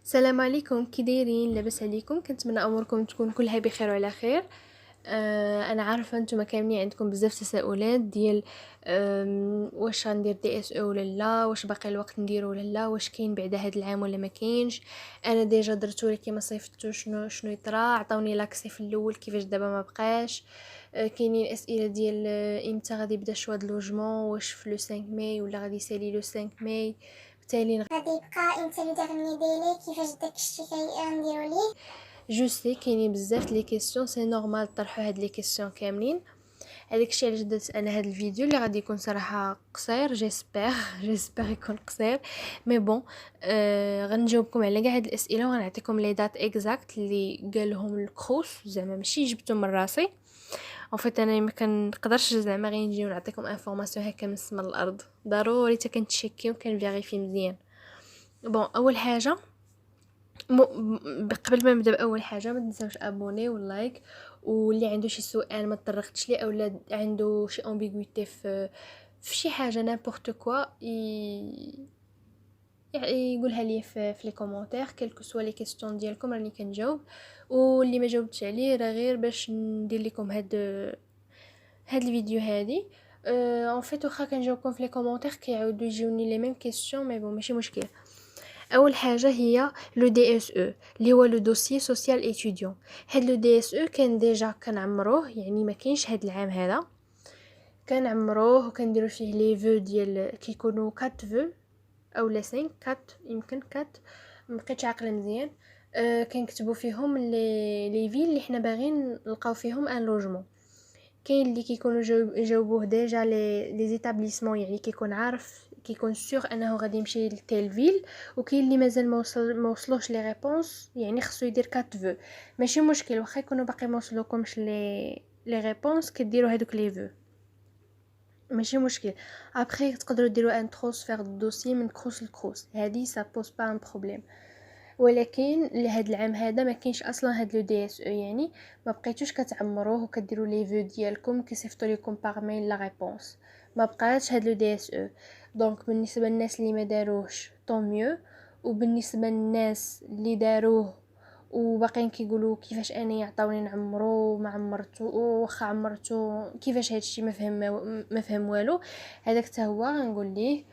السلام عليكم، كي دايرين؟ لاباس عليكم؟ كنتمنى اموركم تكون كلها بخير وعلى خير. انا عارفه انتم كاملين عندكم بزاف تساؤلات ديال واش غندير دي اس او ولا لا، واش باقي الوقت نديرو ولا لا، واش كاين بعد هاد العام ولا ما كاينش. انا ديجا درتو ولكن ما صيفطتوش. شنو يطرا؟ عطاوني لاكسي في الاول، كيفاش دابا ما بقاش. كاينين اسئله ديال امتى غادي يبدا شوا د لوجمون، واش في لو 5 ماي ولا غادي يسالي لو 5 ماي. بالتالي غادي يبقى امتى لو ديرني ديلي، كيفاش داكشي نديرو ليه. جو سي كاينين بزاف لي كيسيون، سي نورمال طرحوا هاد لي كيسيون كاملين. هذاك الشيء علاش درت انا هاد الفيديو اللي غادي يكون صراحه قصير. جيسبر يكون قصير، مي بون. غنجاوبكم على كاع هاد الاسئله وغنعطيكم لي دات اكزاكت اللي قالهم الكروس، زعما ماشي جبتهم من راسي. ان فيت انا ما كنقدرش زعما غير نجي ونعطيكم انفورماسيون هكا من السما للارض، ضروري حتى كنتشيكي وكنفيريفي مزيان. بون، اول حاجه قبل ما نبدا باول حاجه، ما تنساوش ابوني ولايك. واللي عنده شي سؤال ما تطرقتش ليه اولا عنده شي امبيغويتي في شي حاجه نيمبورط كوا يقولها لي في لي كومونتير، كلكو سوا لي كيسيون ديالكم راني كنجاوب. واللي ما جاوبتش عليه راه غير باش ندير لكم هاد الفيديو هادي. ان فيت واخا كنجاوبكم في لي كومونتير كيعاودوا يجوني لي ميم كيسيون، مي بون ماشي مشكل. اول حاجه هي لو دي اس او اللي هو لو دوسيي سوسيال ايتيديون. هاد لو دي اس او كان ديجا كنعمروه، يعني ما كاينش هاد العام هذا. كنعمروه وكنديروا فيه لي فو ديال كيكونوا 4 فو او لا 5 4، يمكن 4، مبقيتش عاقله مزيان. كنكتبوا فيهم لي فيل اللي حنا باغيين نلقاو فيهم ان لوجمون. كاين اللي كيكونوا جاوبوه ديجا لي زيتابليسمون، يعني كيكون عارف، كيكون سور انه غادي يمشي لتيل فيل. وكاين اللي مازال ما وصلوش لي ريبونس، يعني خصو يدير 4 فو. ماشي مشكل، واخا يكونوا باقي ما وصلوكمش لي ريبونس، كديروا هذوك لي فو، ماشي مشكل. ابري تقدروا ديروا ان ترانسفير دو دوسي من كروس لكروس، هذه سا بوز با ان بروبليم. ولكن لهاد العام هذا ما كاينش اصلا هاد لو دي اس او، يعني ما بقيتوش كتعمروه وكديروا لي فيو ديالكم كيصيفطوا لكم باغ ميل لا ريبونس. ما بقاش هاد لو دي اس او. دونك بالنسبه للناس اللي ما داروهش طون ميو، وبالنسبه للناس اللي داروه وباقيين كيقولوا كيفاش انا يعطوني نعمرو ما عمرتو، واخا عمرتو كيفاش هادشي ما فهم والو. هذاك حتى هو غنقول ليه،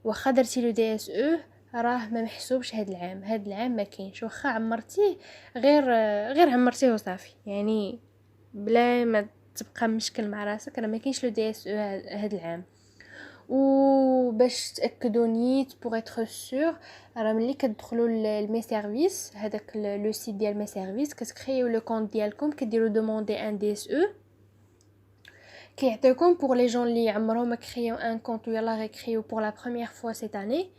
واخا درتي لو دي اس او راه ما محسوبش هاد العام ما كاينش. واخا عمرتيه غير عمرتيه وصافي، يعني بلا ما تبقى مشكل مع راسك، راه ما كاينش لو دي اس او هاد العام. وباش تاكدوا نيت بوغ اتر سور، راه ملي كتدخلوا لمي سيرفيس، هذاك لو سيت ديال مي سيرفيس، كتكريو لو كونط ديالكم، كديروا دوموندي ان دي اس او. كيعطيكم بوغ لي جون اللي عمرهم ما كريو ان كونط ويلا غير كريو بوغ لا بروميير فوا سيت اني.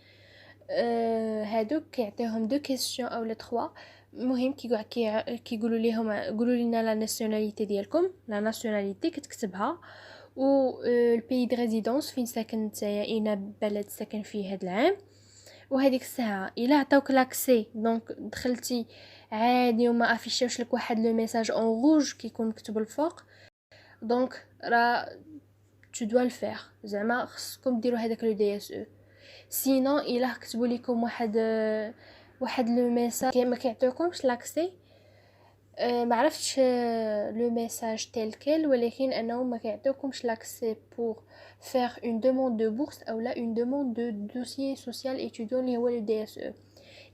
هادوك كيعطيهم دو كيسيون او لا 3. المهم كيقولوا ليهم قولوا لنا لا ناسيوناليتي ديالكم، لا ناسيوناليتي كتكتبها، و البي دو ريزيدونس فين ساكن نتايا، اين بلد ساكن فيه هاد العام. وهذيك الساعه الا عطاوك لاكسي دونك دخلتي عادي وما افيشاوش لك واحد لو ميساج اون روج كيكون مكتوب الفوق، دونك راه tu dois le faire. زعما خصكم ديروا هذاك لو دي اس او. سينو الا كتبوا لكم واحد لو ميساج ما كيعطيوكمش لاكسي. ما عرفتش لو ميساج تيل كيل، ولكن انهم ما كيعطيوكمش لاكسي بور faire une demande de bourse او لا une demande de dossier social étudiant اللي هو لو دي اس او.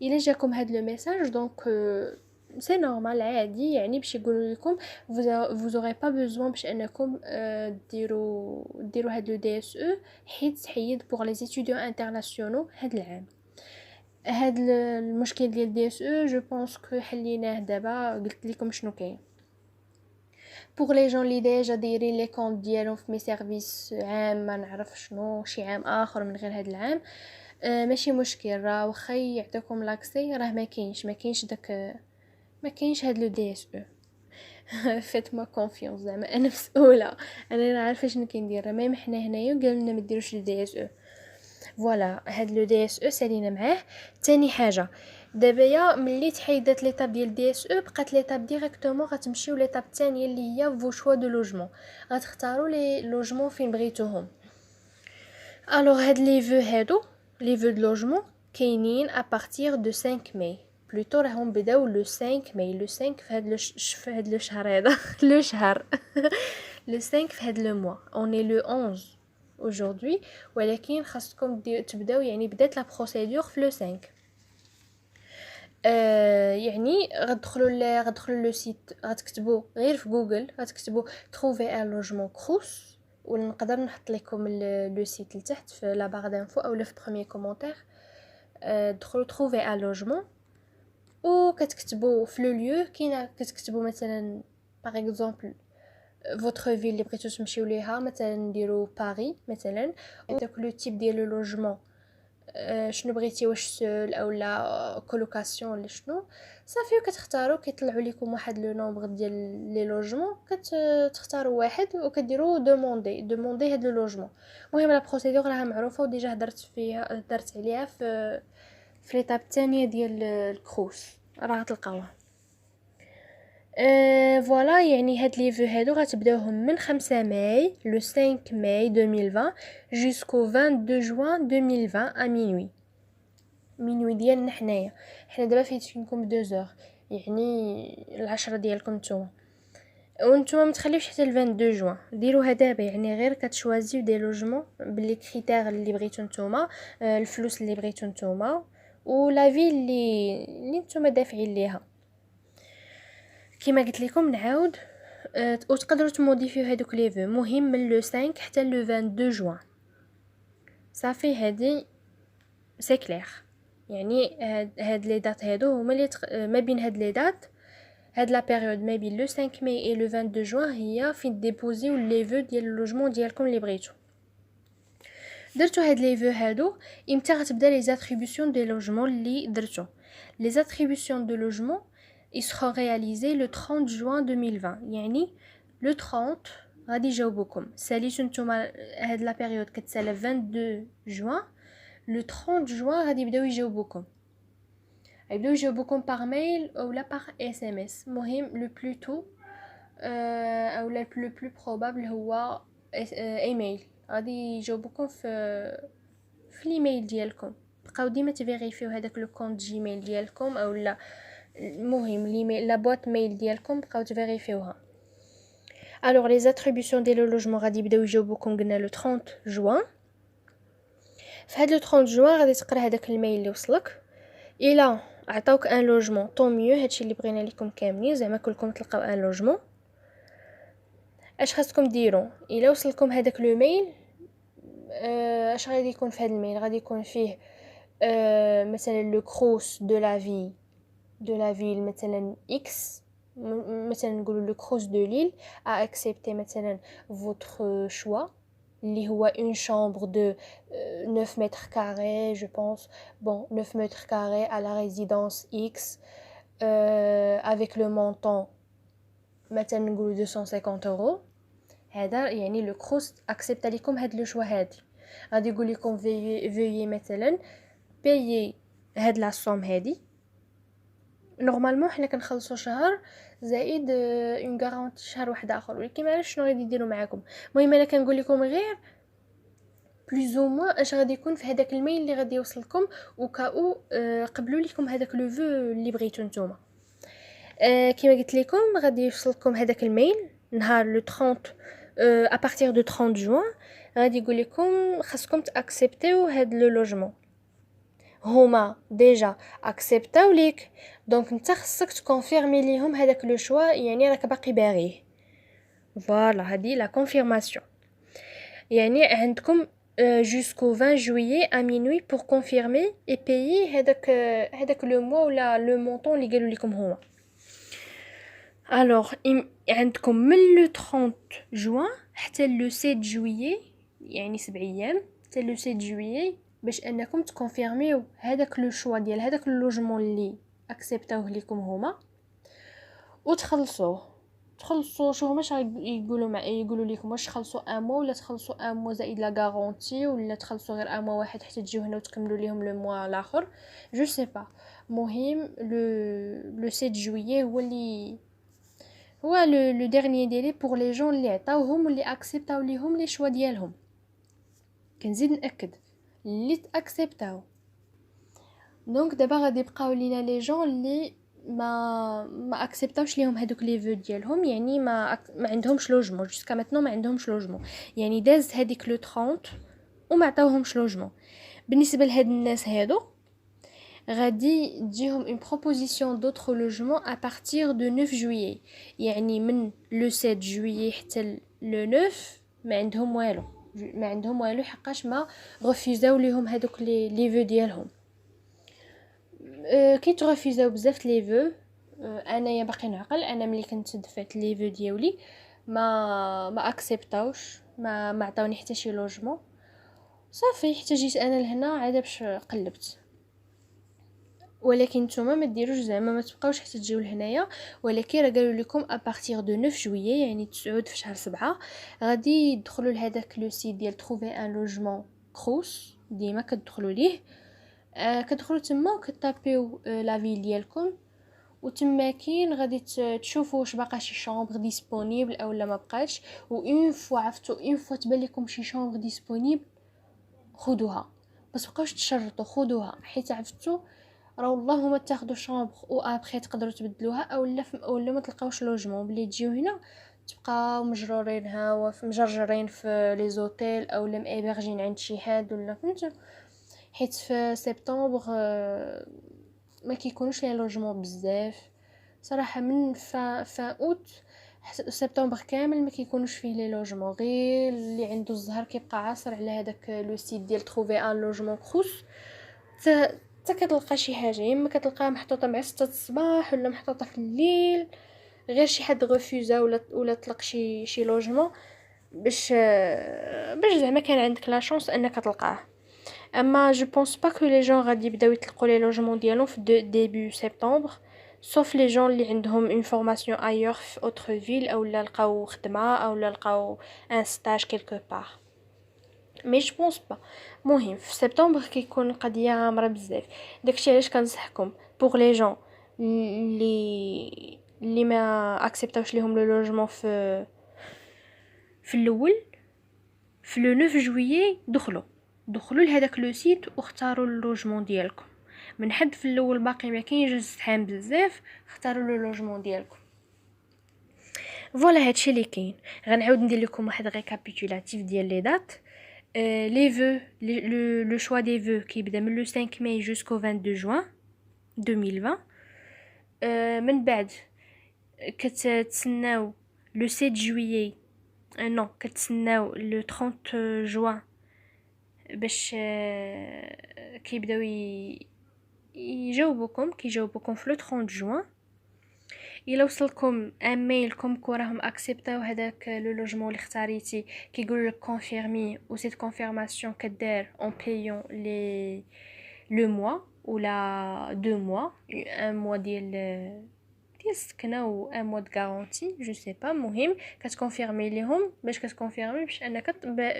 الا جاكم هاد لو ميساج دونك سي نورمال عادي، يعني باش يقولوا لكم vous aurez pas besoin باش انكم ديروا هاد لو دي اس او، حيت تحيد بوغ لي étudiants انترناسيونال هاد العام. هاد المشكل ديال دي اس او جو بونس كو حليناه دابا، قلت لكم شنو كاين. بوغ لي جون لي ديجا دايرين لي كونط ديالهم في مي سيرفيس عام ما نعرف شنو شي عام اخر من غير هاد العام، ماشي مشكل. راه واخا يعطيكم لاكسي راه ما كاينش داك، ما كاينش هاد لو دي اس او. فيت ما كونفيونس، زعما انا مسؤوله، انا عارفه شنو كندير. ميم حنا هنايا قالوا لنا ما ديروش لو دي اس او. فوالا هاد لو دي اس او سالينا معاه. تاني حاجه، دابا يا ملي تحيدات ليطاب ديال دي اس او بقات ليطاب ديريكتومون غتمشيو ليطاب الثانيه اللي هي فو شوا دو لوجمون. غتختاروا لي لوجمون فين بغيتوهم. الوغ هاد لي فو هادو، لي فو دو لوجمون كاينين ا بارتير دو 5 ماي. بلوتو راهم بداو لو 5 ماي. لو 5 في هاد لو شهر هذا لو شهر لو 5 في هاد لو موا اوني لو 11 aujourd'hui ولكن خاصكم تبداو يعني بدات لا بروسيدور في لو 5. يعني غتدخلوا لو سيت غتكتبوا غير في جوجل غتكتبوا trouver un logement crous ولا نقدر نحط لكم لو سيت لتحت في لا بار دانفو اولا في بروميير كومونتير. دخلوا trouver un logement وكتكتبوا في لو ليو كاينه كتكتبوا مثلا باغ اكزومبل votre ville اللي بغيتو تمشيو ليها مثلا نديرو باري مثلا داك لو تيب ديال لو لوجمون شنو بغيتي واش سول اولا كولوكاسيون ولا شنو صافي وكتختاروا كيطلعوا لكم واحد لو نومبر ديال لي لوجمون كتختاروا واحد وكديروا دوموندي هاد لو لوجمون. المهم لا بروسيدور راها معروفه وديجا درت عليها في ليطاب الثانيه ديال الكروس راه تلقاوها. فوالا يعني هاد لي فو هادو غتبداوهم من 5 ماي لو 5 ماي 2020 جوسكو 22 جوان 2020 ا مينوي ديالنا حنايا. حنا دابا فايتينكم 2 زور يعني العشرة ديالكم نتوما وانتوما ما تخليوش حتى ل 22 جوان ديروها دابا. يعني غير كتشوازيو دي لوجمون باللي كريتير اللي بغيتو نتوما الفلوس اللي بغيتو نتوما ولا في اللي نتوما دافعين ليها. كما قلت لكم نعاود وتقدروا تموديفيو هذوك لي فو مهم من لو 5 حتى لو 22 جوان صافي. هذه سي كلير يعني هاد لي دات هادو هما اللي ما بين هاد لي دات هاد لا بيريود ما بين لو 5 ماي اي لو 22 جوان هي فين ديبوزيو لي فو ديال اللوجمون ديالكم اللي بغيتو. درتو هاد لي فو هادو امتى غتبدا لي زاتريبيسيون دي لوجمون اللي درتو. لي زاتريبيسيون دو لوجمون ils seront réalisés le 30 juin 2020 يعني le 30 غادي يجاوبوكم. ساليتو نتوما هاد لا بيريود كتسالى 22 جوان le 30 juin غادي يبداو يجاوبوكم. يبداو يجاوبوكم باغ ميل اولا باغ اس ام اس. مهم لو بلوتو اولا لو بلو بروبابل هو ايميل غادي يجاوبوكم في الايميل ديالكم. بقاو ديما تفيريفيو هذاك لو كونت جيميل ديالكم اولا المهم ليميل لا بوات ميل ديالكم بقاو تفيريفيوها. الوغ لي زاتريبيسيون ديال لو لوجمون غادي يبداو يجاوبوكم قلنا لو 30 جوان. في هاد لو 30 جوان غادي تقرا هذاك الميل اللي وصلك الا عطاوك ان لوجمون طون ميو. هادشي اللي بغينا لكم كاملين زعما كلكم تلقاو ان لوجمون. اش خاصكم ديروا الا وصلكم هذاك لو ميل اش غادي يكون في هذا الميل؟ غادي يكون فيه مثلا لو كروس دو لا في de la ville مثلا X مثلا نقولوا le Crous de Lille a accepté مثلا votre choix اللي هو une chambre de 9 mètres carrés je pense. Bon 9 mètres carrés à la résidence X avec le montant مثلا نقولوا 250 euros. هذا يعني le Crous accepte لكم هاد لو شوا هادي. غادي يقول لكم veuillez مثلا payer هاد لا somme هادي. نورمالمون حنا كنخلصوا شهر زائد اون غارونتي شهر واحد اخر ولكن ما عرفتش شنو غادي يديروا معكم. المهم انا كنقول لكم غير بلوز او موان اش غادي يكون في هذاك الميل اللي غادي يوصلكم وكاو قبلوا لكم هذاك لو فو اللي بغيتو نتوما. كما قلت لكم غادي يوصلكم هذاك الميل نهار لو 30 ا بارتير دو 30 جوان غادي يقول لكم خاصكم تاكسبتيو هاد لو لوجمون. هما ديجا اكسبتاو ليك دونك نتا خصك تكونفيرمي ليهم هذاك لو شوا يعني راك باقي باغيه. فوالا هذه لا كونفيرماسيون يعني عندكم jusqu'au 20 juillet à minuit pour confirmer et payer هذاك لو موا ولا لو مونطون اللي قالوا لكم هما. alors عندكم من لو 30 جوان حتى لو 7 جويي يعني 7 ايام حتى لو 7 جويي باش انكم تكونفيرميو هذاك لو شوا ديال هذاك اللوجمون اللي اكسبتاوه لكم هما وتخلصوا شو هما يقولوا لكم واش تخلصوا ان مو ولا تخلصوا ان مو زائد لا غارونتي ولا تخلصوا غير ان مو واحد حتى تجيو هنا وتكملوا ليهم لو موا الاخر جو سي با. مهم لو 7 جويي هو لو ديرنيي ديلي بور لي جون اللي عطاوهم واللي اكسبتاو ليهم لي شوا ديالهم. كنزيد ناكد اللي تاكسبتاو دونك دابا غادي يبقاو لينا لي جون اللي ما اكسبتاوش ليهم هادوك لي فو ديالهم، يعني ما عندهمش لوجمون جوسكا ماتنو، ما عندهمش لوجمون، يعني داز هذيك لو 30 وما عطاوهمش لوجمون. بالنسبه لهاد الناس هادو غادي تجيهم اون بروبوزيسيون دوطخ لوجمون ا بارتير دو 9 جويي، يعني من لو 7 جويي حتى لو 9 ما عندهم والو، ما عندهم والو حقاش ما رفيزاو ليهم هادوك لي فو ديالهم. كي تغفيزاو بزاف لي فو، انايا باقي نعقل، انا ملي كنت دفعت لي فو ديالي ما اكسبتاوش، ما عطاوني حتى شي لوجمون. صافي حتى جيت انا لهنا عاد باش قلبت. ولكن نتوما ما ديروش زعما ما تبقاوش حتى تجيو لهنايا، ولكن راه قالوا لكم ا بارتير دو 9 جويي يعني 9 في شهر 7 غادي يدخلوا لهداك لو سيت ديال تروفي ان لوجمون كروس، ديما كتدخلوا ليه، كتدخلوا تما وكتابيو لا فيل ديالكم، وتما كاين غادي تشوفوا واش باقا شي شامبر ديسپونيبل اولا ما بقاش، و اون فوا عرفتوا اون فوا تبان لكم شي شامبر ديسپونيبل خذوها، بس بقاوش تشرطوا، خذوها حيت عرفتوا راه والله ما تاخذوا شامبر و ابري تقدروا تبدلوها اولا ما تلقاوش لوجمون بلي تجيو هنا تبقاو مجرورين هاوا مجرجرين في لي زوتيل اولا مابرجين عند شي حد ولا فهمتوا. حيت في سبتمبر ما كيكونوش لي لوجمون بزاف صراحه، من فا اوت سبتمبر كامل ما كيكونوش فيه لي لوجمون، غير اللي عنده الزهر كيبقى عاصر على هذاك لو سيت ديال تروفي ان لوجمون كروس، حتى كتلقى شي حاجه، يا اما كتلقاها محطوطه مع 6 الصباح ولا محطوطه في الليل، غير شي حد غفوزا ولا طلق شي لوجمون باش زعما كان عندك لا شانس انك تلقاه. اما جو بونس با كو لي جون غادي يبداو يطلقوا لي لوجمون ديالهم في ديبي سبتمبر، سوف لي جون اللي عندهم اون فورماسيون ايور في اوتر فيل اولا لقاو خدمه اولا لقاو ان ستاج كيلكو بار، مي جو بونس با. مهم في سبتمبر كيكون القضيه عامره بزاف، داكشي علاش كنصحكم بوغ لي جون اللي ما اكسبتاوش ليهم لو لوجمون في الاول في لو 9 جويي دخلوا لهداك لو سيت واختاروا اللوجمون ديالكم. من حد في الاول باقي ما كاينش الزحام بزاف، اختاروا لو لوجمون ديالكم. فوالا هادشي اللي كاين. غنعاود ندير لكم واحد ريكابيتولاتيف ديال لي دات. لي فو لو شوا دي فو كيبدا من لو 5 ماي جوسكو 22 جوان 2020. من بعد كتسناو لو 7 جويي نو كتسناو لو 30 جوان باش كيبداو كيجاوبوكم في لو 30 جوان. الا وصلكم ان ميل كوم راهم اكسبتاو هذاك لو لوجمون اللي اختاريتي، كيقول لك كونفيرمي، و سيت كونفيرماسيون كدار اون بايون لي لو موا ولا 2 موا، ان موا ديال السكنه و ان موا د غارونتي جو سي با. مهم كتكونفيرمي ليهم باش كتكونفيرمي باش انك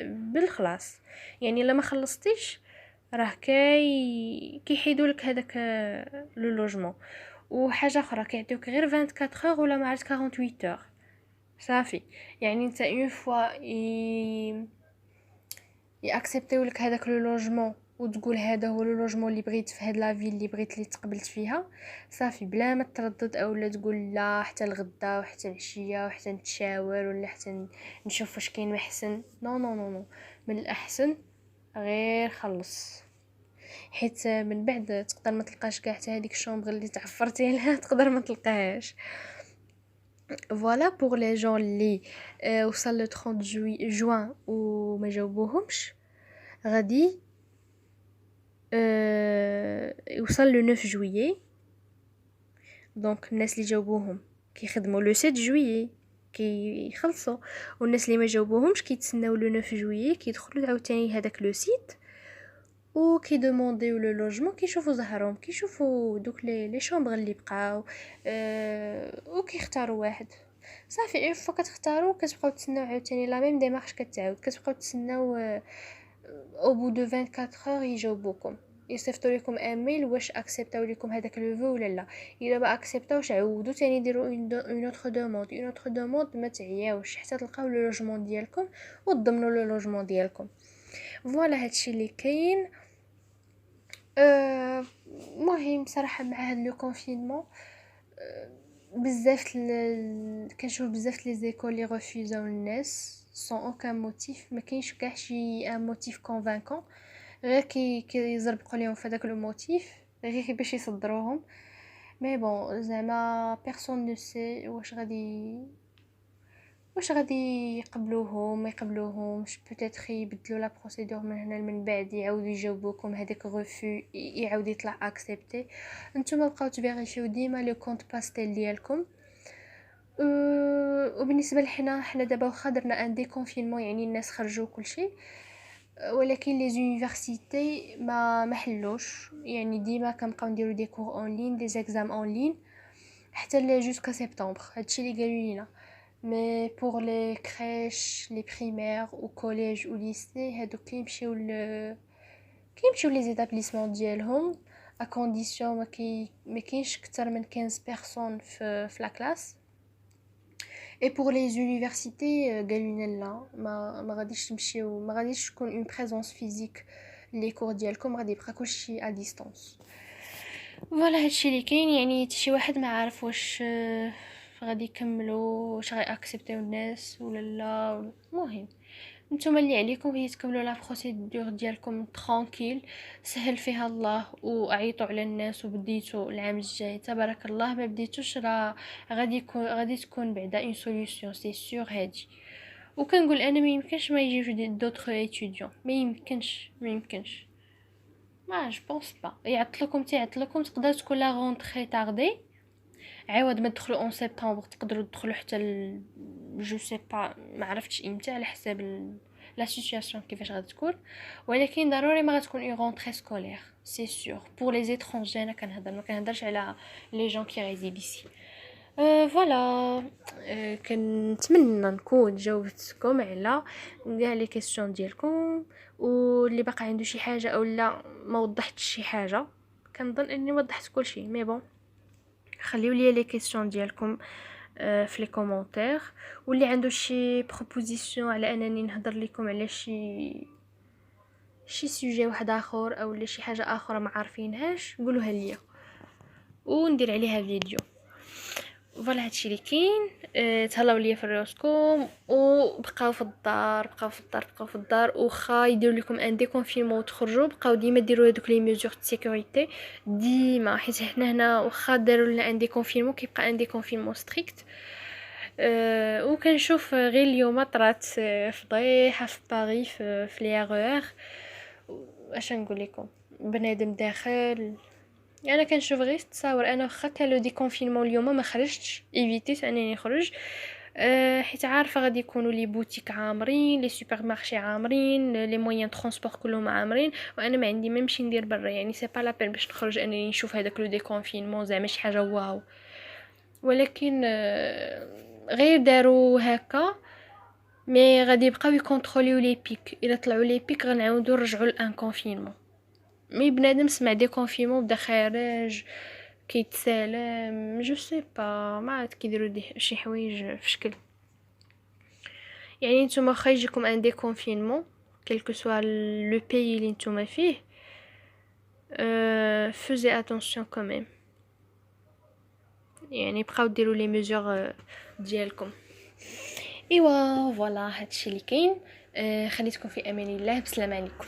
بالخلاص، يعني الا ما خلصتيش راه كيحيدوا لك هذاك لو لوجمون. وحاجه اخرى كيعطيوك غير 24 اور ولا ما عرفت 48 اور صافي، يعني انت اون فوا اكسبتيو لك هذاك لو لوجمون وتقول هذا هو لو لوجمون اللي بغيت في هاد لا فيل اللي بغيت اللي تقبلت فيها، صافي بلا ما تردد اولا تقول لا حتى الغدا وحتى العشيه وحتى نتشاور ولا حتى نشوف واش كاين محسن. نو نو نو نو، من الاحسن غير خلص، حيت من بعد تقدر ما تلقاش كاع حتى هذيك الشومبر اللي تعفرتي لها تقدر ما تلقاهاش. فوالا بوغ لي جون اللي وصل لو 30 جوان وما جاوبوهمش غادي يوصل لو 9 جويي. دونك الناس اللي جاوبوهم كيخدموا لو 7 جويي كيخلصوا، والناس اللي ما جاوبوهمش كيتسناو لو 9 جويي كيدخلوا عاوتاني هذاك لو سيت و كي دومونديو لو لوجمون، كيشوفوا زهرهم، كيشوفوا دوك لي شومبر اللي بقاو و كيختاروا واحد صافي. اون فوا كتختاروا كتبقاو تسناو عاوتاني لا ميم ديمارش كتعاود، كتبقاو تسناو او بو دو 24 اور يجاوبوكم، يصيفطوا لكم ايميل واش اكسبتاو لكم هذاك لو فو ولا لا. الا ما اكسبتاوش عاودوا تاني ديروا اون اوتر دوموند، ما تعياوش حتى تلقاو لو لوجمون ديالكم وتضمنوا لو لوجمون ديالكم. فوالا هادشي اللي كاين. المهم صراحة مع هاد لو كونفينمون بزاف كنشوف بزاف لي زيكول لي ريفوزاو الناس سون اوكان موتيف، ما كاينش كاع شي ان موتيف كونفانكون، غير كيزربقوا ليهم في هذاك لو موتيف غير باش يصدروهم. مي بون زعما بيرسون نو سي واش غادي يقبلوهم ما يقبلوهمش، بوتيتر يبدلوا لا بروسيدور من هنا من بعد يعاودوا يجاوبوكم هذاك غوفو يعاود يطلع اكسبتي. نتوما بقاو تفيريفيو ديما لو كونط باستيل ديالكم. وبالنسبه حنا دابا واخا درنا ان ديكونفينمون يعني الناس خرجوا كل شيء، ولكن لي زونيفرسيتي ما حلوش، يعني ديما كنبقاو نديرو دي كور اون لين دي زيكزام اون لين حتى جوسكا سبتمبر، هادشي اللي قالوا لينا. مي بور لي كريش لي بريمير و كوليج و ليسي هادوك كيمشيو لي زيتابليسمون ديالهم ا كونديسيون ما كاينش اكثر من 15 بيرسون في لا كلاس. اي بور لي زونيفرسيتي قالوا لنا لا، ما غاديش تمشيو، ما غاديش تكون اون بريزونس فيزيك لي كور ديالكم، غادي يبقى كلشي ا ديستانس. فوالا هادشي اللي كاين، يعني حتى شي واحد ما عارف واش غادي يكملوا، واش غي اكسبتيو الناس ولا لا. المهم نتوما اللي عليكم هي تكملوا لا بروسيدور ديالكم ترانكيل، سهل فيها الله، وعيطوا على الناس وبديتوا العام الجاي تبارك الله، ما بديتوش راه غادي تكون بعدا اون سوليوشن سي سور هادي. وكنقول انا ما يمكنش ما يجيوش دوطخ ايتيديون، ما يمكنش ما جو بونس با يعطلكم تقدر تكون لا رونطري تاردي، عوض ما تدخلوا اون سبتمبر تقدروا تدخلوا حتى جو سي با ما عرفتش امتى على حساب لا سيتوياسيون كيفاش غادي تكون، ولكن ضروري ما غتكون اون رونطري سكولير سي سور بور لي زيترونجي. انا ما كنهضرش على لي جون كي ريزيد ايسي. فوالا كنتمنى نكون جاوبتكم على كاع لي كيسيون ديالكم، واللي باقي عنده شي حاجه او لا ما وضحتش شي حاجه كنظن اني وضحت كل شيء. مي بون خليو لي لي كيسيون ديالكم في لي كومونتير، واللي عنده شي بروبوزيسيون على انني نهضر لكم على شي سوجي واحد اخر او شي حاجه اخرى ما عارفينهاش قولوها ليا وندير عليها فيديو. فوالا هادشي اللي كاين. تهلاو ليا في راسكم وبقاو في الدار وخا يديروا لكم ان ديكونفينمون وتخرجوا، بقاو ديما ديروا هذوك لي ميزور د سيكوريتي ديما، حيت حنا هنا واخا داروا لنا ان ديكونفينمون كيبقى ان ديكونفينمون ستريكت. وكنشوف غير اليوم طرات فضيحه في باري في لي ار اش نقول لكم، بنادم داخل. انا كنشوف غير التصاور، انا واخا كان لو ديكونفينمون اليوم ما خرجتش، ايفيتيت انني نخرج حيت عارفه غادي يكونوا لي بوتيك عامرين، لي سوبر مارشي عامرين، لي موين ترونسبور كلهم عامرين، وانا ما عندي ما نمشي ندير برا، يعني سي با لا بين باش نخرج انني نشوف هذاك لو ديكونفينمون زعما شي حاجه واو. ولكن غير داروا هكا مي غادي يبقاو يكونتروليو لي بيك، الا طلعوا لي بيك غنعاودوا نرجعوا لان كونفينمون. مي بنادم سمع دي كونفينمون بدا خارج كيتسالم جو سي با، ما عاد كيديروا شي حوايج في شكل، يعني نتوما واخا يجيكم ان دي كونفينمون كلكو سوا لو بيي اللي نتوما فيه فوزي اتونسيون كوميم، يعني بقاو ديروا لي ميزور ديالكم. ايوا فوالا هادشي اللي كاين. خليتكم في امان الله، بسلام عليكم.